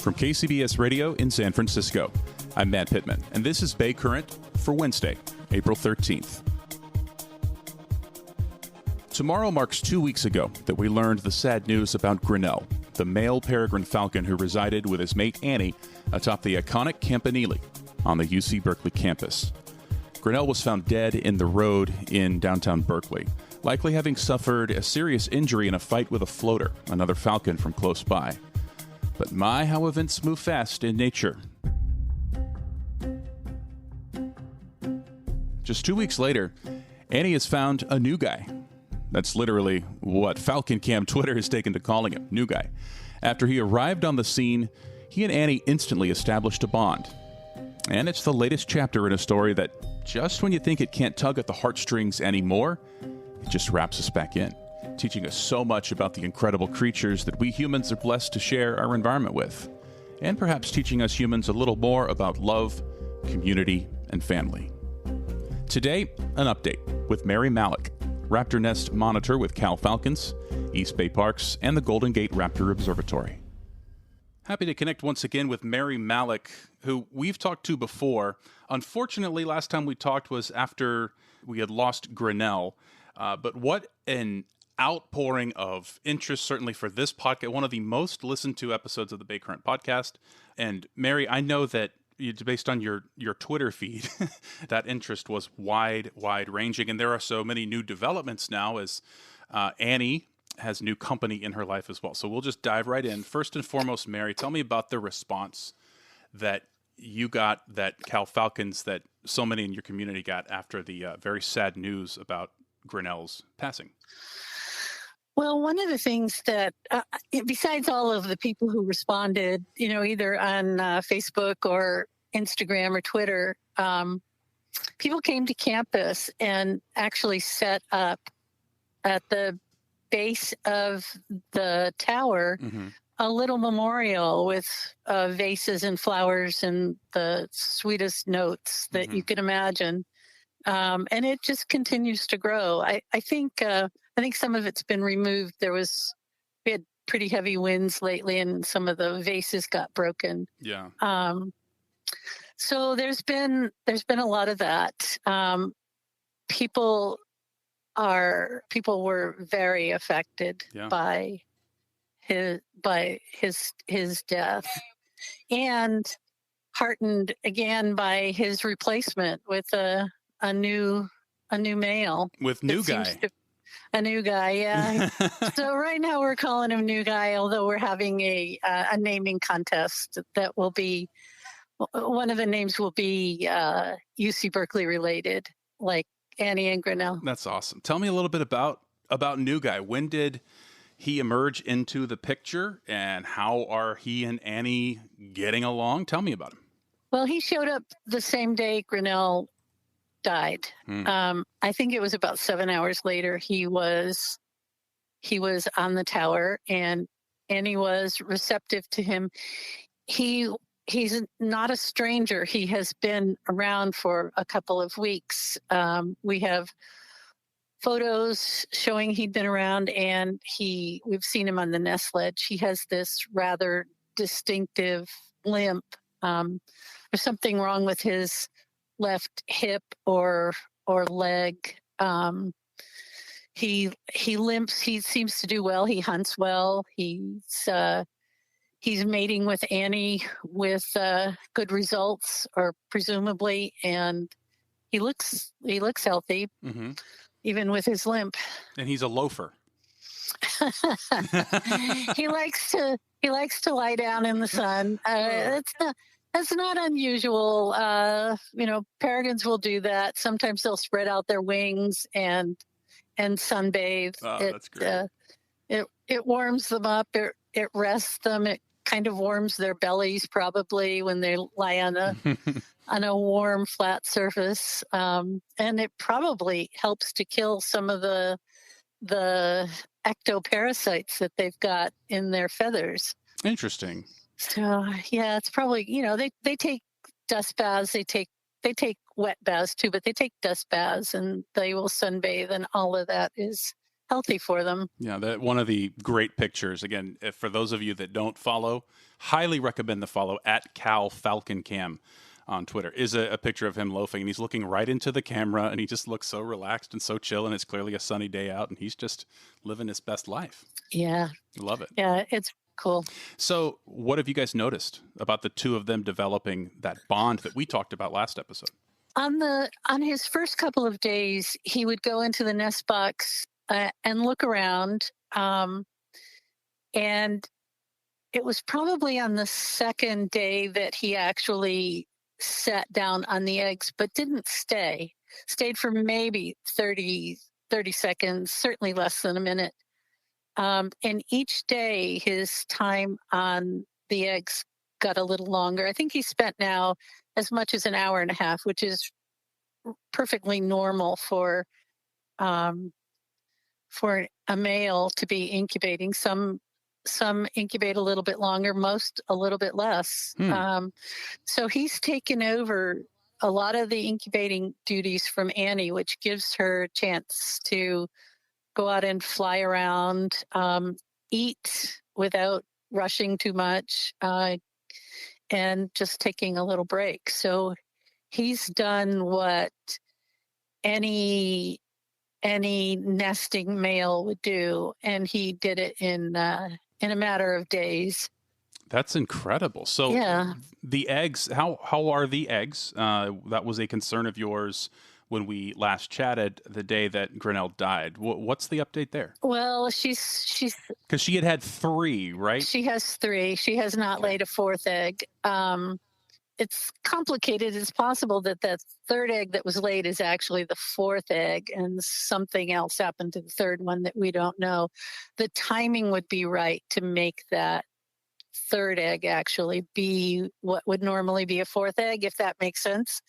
From KCBS Radio in San Francisco, I'm Matt Pitman, and this is Bay Current for Wednesday, April 13th. Tomorrow marks 2 weeks ago that we learned the sad news about Grinnell, the male Peregrine Falcon who resided with his mate Annie atop the iconic Campanile on the UC Berkeley campus. Grinnell was found dead in the road in downtown Berkeley, likely having suffered a serious injury in a fight with a floater, another falcon from close by. But my, how events move fast in nature. Just 2 weeks later, Annie has found a new guy. That's literally what Falcon Cam Twitter has taken to calling him, new guy. After he arrived on the scene, he and Annie instantly established a bond. And it's the latest chapter in a story that, just when you think it can't tug at the heartstrings anymore, it just wraps us back in, teaching us so much about the incredible creatures that we humans are blessed to share our environment with, and perhaps teaching us humans a little more about love, community, and family. Today, an update with Mary Malec, Raptor Nest Monitor with Cal Falcons, East Bay Parks, and the Golden Gate Raptor Observatory. Happy to connect once again with Mary Malec, who we've talked to before. Unfortunately, last time we talked was after we had lost Grinnell. But what an outpouring of interest, certainly for this podcast, one of the most listened to episodes of the Bay Current podcast. And Mary, I know that based on your Twitter feed, that interest was wide ranging. And there are so many new developments now as Annie has new company in her life as well. So we'll just dive right in. First and foremost, Mary, tell me about the response that you got, that Cal Falcons, that so many in your community got after the very sad news about Grinnell's passing. Well, one of the things that, besides all of the people who responded, either on Facebook or Instagram or Twitter, people came to campus and actually set up at the base of the tower a little memorial with vases and flowers and the sweetest notes that you can imagine. And it just continues to grow. I think some of it's been removed. We had pretty heavy winds lately, and some of the vases got broken. Yeah. So there's been a lot of that. People were very affected by his death, and heartened again by his replacement with a new male. With new guy. A new guy, yeah. So right now we're calling him New Guy, although we're having a naming contest that will be, one of the names will be UC Berkeley related, like Annie and Grinnell. That's awesome. Tell me a little bit about New Guy. When did he emerge into the picture, and how are he and Annie getting along? Tell me about him. Well, he showed up the same day Grinnell died. I think it was about 7 hours later. He was on the tower, and Annie was receptive to him. He's not a stranger. He has been around for a couple of weeks. We have photos showing he'd been around, and we've seen him on the nest ledge. He has this rather distinctive limp. There's something wrong with his left hip or leg. He limps. He seems to do well. He hunts well. He's mating with Annie with good results, or presumably, and he looks healthy, even with his limp. And he's a loafer. He likes to lie down in the sun. That's not unusual. Peregrines will do that. Sometimes they'll spread out their wings and sunbathe. Oh, that's great. It warms them up. It rests them. It kind of warms their bellies probably when they lie on a warm flat surface. And it probably helps to kill some of the ectoparasites that they've got in their feathers. Interesting. So yeah, it's probably, they take dust baths, they take wet baths too, but they take dust baths and they will sunbathe, and all of that is healthy for them. Yeah, that one of the great pictures. Again, for those of you that don't follow, highly recommend the follow at Cal Falcon Cam on Twitter. Is a picture of him loafing, and he's looking right into the camera, and he just looks so relaxed and so chill, and it's clearly a sunny day out, and he's just living his best life. Yeah. Love it. Yeah, it's cool. So what have you guys noticed about the two of them developing that bond that we talked about last episode? On his first couple of days, he would go into the nest box and look around. And it was probably on the second day that he actually sat down on the eggs, but didn't stay. Stayed for maybe 30 seconds, certainly less than a minute. And each day, his time on the eggs got a little longer. I think he spent now as much as an hour and a half, which is perfectly normal for a male to be incubating. Some incubate a little bit longer, most a little bit less. So he's taken over a lot of the incubating duties from Annie, which gives her a chance to go out and fly around, eat without rushing too much, and just taking a little break. So he's done what any nesting male would do, and he did it in a matter of days. That's incredible. So yeah. The eggs, how are the eggs? That was a concern of yours when we last chatted the day that Grinnell died. What's the update there? Well, she's because she had 3, right? She has 3. She has not laid a 4th egg. It's complicated. It's possible that that 3rd egg that was laid is actually the 4th egg, and something else happened to the 3rd one that we don't know. The timing would be right to make that 3rd egg actually be what would normally be a 4th egg, if that makes sense.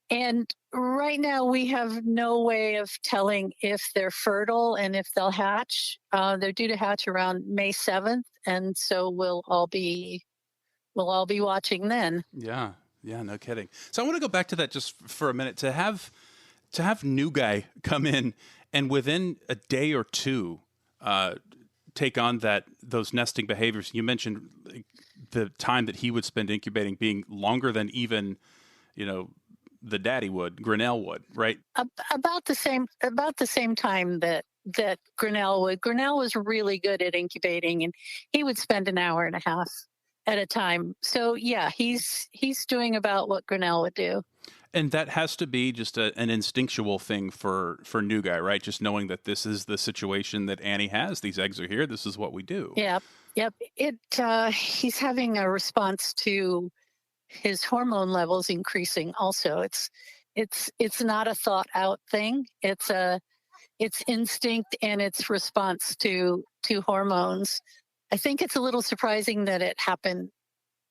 And right now we have no way of telling if they're fertile and if they'll hatch. They're due to hatch around May 7th, and so we'll all be watching then. Yeah, no kidding. So I want to go back to that just for a minute. To have new guy come in and within a day or two take on those nesting behaviors. You mentioned the time that he would spend incubating being longer than even, the daddy would, Grinnell would, right? About the same time that Grinnell would. Grinnell was really good at incubating, and he would spend an hour and a half at a time. So yeah, he's doing about what Grinnell would do. And that has to be just an instinctual thing for new guy, right? Just knowing that this is the situation that Annie has. These eggs are here. This is what we do. Yep. He's having a response to his hormone levels increasing. Also, it's not a thought out thing. It's instinct, and it's response to hormones. I think it's a little surprising that it happened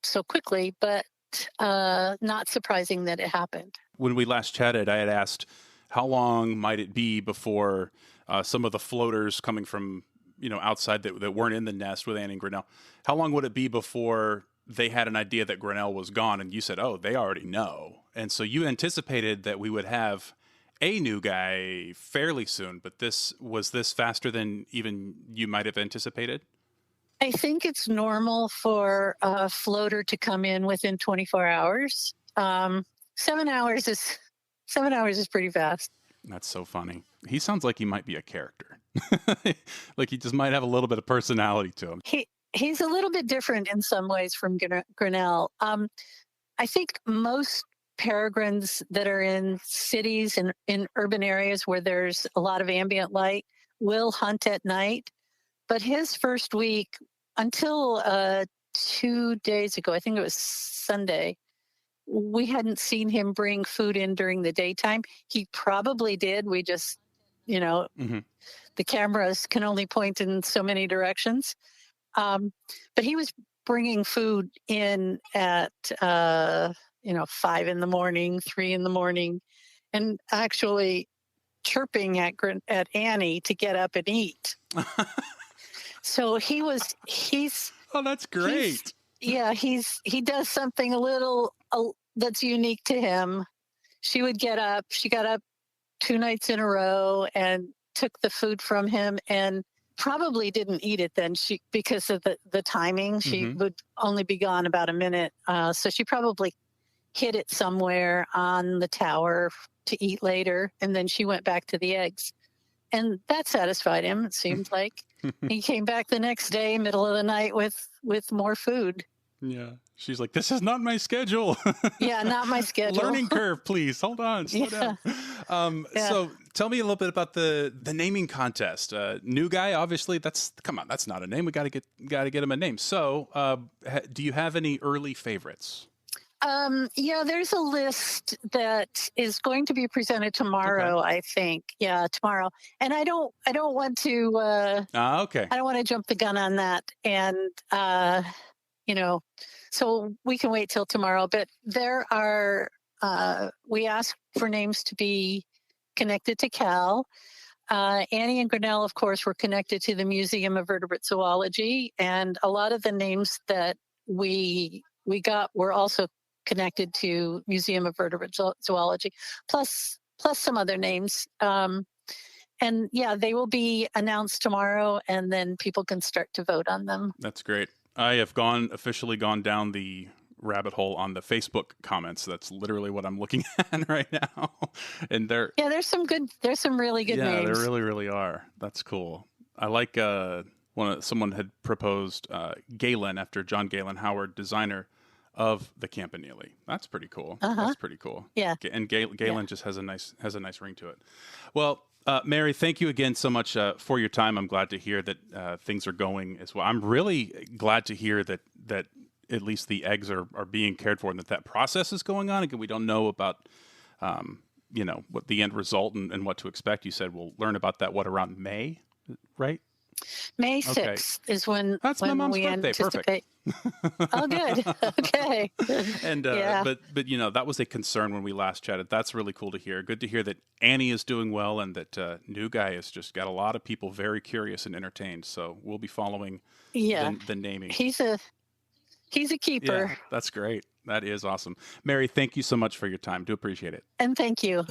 so quickly, but not surprising that it happened. When we last chatted, I had asked how long might it be before some of the floaters coming from outside that weren't in the nest with Annie and Grinnell, how long would it be before they had an idea that Grinnell was gone? And you said, oh, they already know. And so you anticipated that we would have a new guy fairly soon, but was this faster than even you might have anticipated? I think it's normal for a floater to come in within 24 hours. 7 hours is pretty fast. That's so funny. He sounds like he might be a character. Like he just might have a little bit of personality to him. He's a little bit different in some ways from Grinnell. I think most peregrines that are in cities and in urban areas where there's a lot of ambient light will hunt at night. But his first week, until 2 days ago, I think it was Sunday, we hadn't seen him bring food in during the daytime. He probably did. We just, the cameras can only point in so many directions. But he was bringing food in at, 5 in the morning, 3 in the morning, and actually chirping at Annie to get up and eat. So he's. Oh, that's great. He does something a little that's unique to him. She would get up. She got up 2 nights in a row and took the food from him and probably didn't eat it then because of the timing. She would only be gone about a minute. So she probably hid it somewhere on the tower to eat later. And then she went back to the eggs. And that satisfied him, it seemed like. He came back the next day, middle of the night, with more food. Yeah. She's like, this is not my schedule. Yeah, not my schedule. Learning curve, please. Hold on. Slow down. So tell me a little bit about the naming contest. New guy, obviously, that's not a name. We got to get him a name. So do you have any early favorites? Yeah, there's a list that is going to be presented tomorrow, okay. I think. Yeah, tomorrow. And I don't want to okay. I don't want to jump the gun on that. And so we can wait till tomorrow. But there are we asked for names to be connected to Cal. Annie and Grinnell, of course, were connected to the Museum of Vertebrate Zoology, and a lot of the names that we got were also connected to Museum of Vertebrate Zoology, plus some other names. And yeah, they will be announced tomorrow, and then people can start to vote on them. That's great. I have officially gone down the rabbit hole on the Facebook comments. That's literally what I'm looking at right now. And there's some really good names. Yeah, there really, really are. That's cool. I like someone had proposed Galen after John Galen Howard, designer of the Campanile. That's pretty cool. That's pretty cool. Yeah. And Galen just has a nice ring to it. Well, Mary, thank you again so much for your time. I'm glad to hear that things are going as well. I'm really glad to hear that at least the eggs are being cared for and that process is going on. Again, we don't know about what the end result and what to expect. You said we'll learn about that around May, right? May 6th is when that's my mom's birthday. Anticipate. Perfect. Oh, good. Okay. And but that was a concern when we last chatted. That's really cool to hear. Good to hear that Annie is doing well and that new guy has just got a lot of people very curious and entertained. So we'll be following the naming. He's a keeper. Yeah, that's great. That is awesome. Mary, thank you so much for your time. Do appreciate it. And thank you.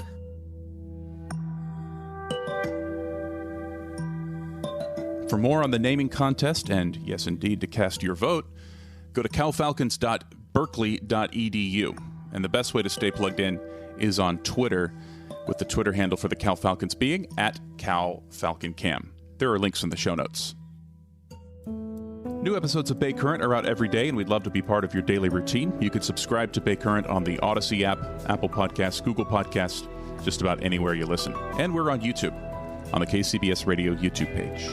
For more on the naming contest, and yes, indeed, to cast your vote, go to calfalcons.berkeley.edu. And the best way to stay plugged in is on Twitter, with the Twitter handle for the Cal Falcons being @CalFalconCam. There are links in the show notes. New episodes of Bay Current are out every day, and we'd love to be part of your daily routine. You can subscribe to Bay Current on the Odyssey app, Apple Podcasts, Google Podcasts, just about anywhere you listen. And we're on YouTube, on the KCBS Radio YouTube page.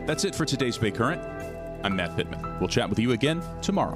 That's it for today's Bay Current. I'm Matt Pitman. We'll chat with you again tomorrow.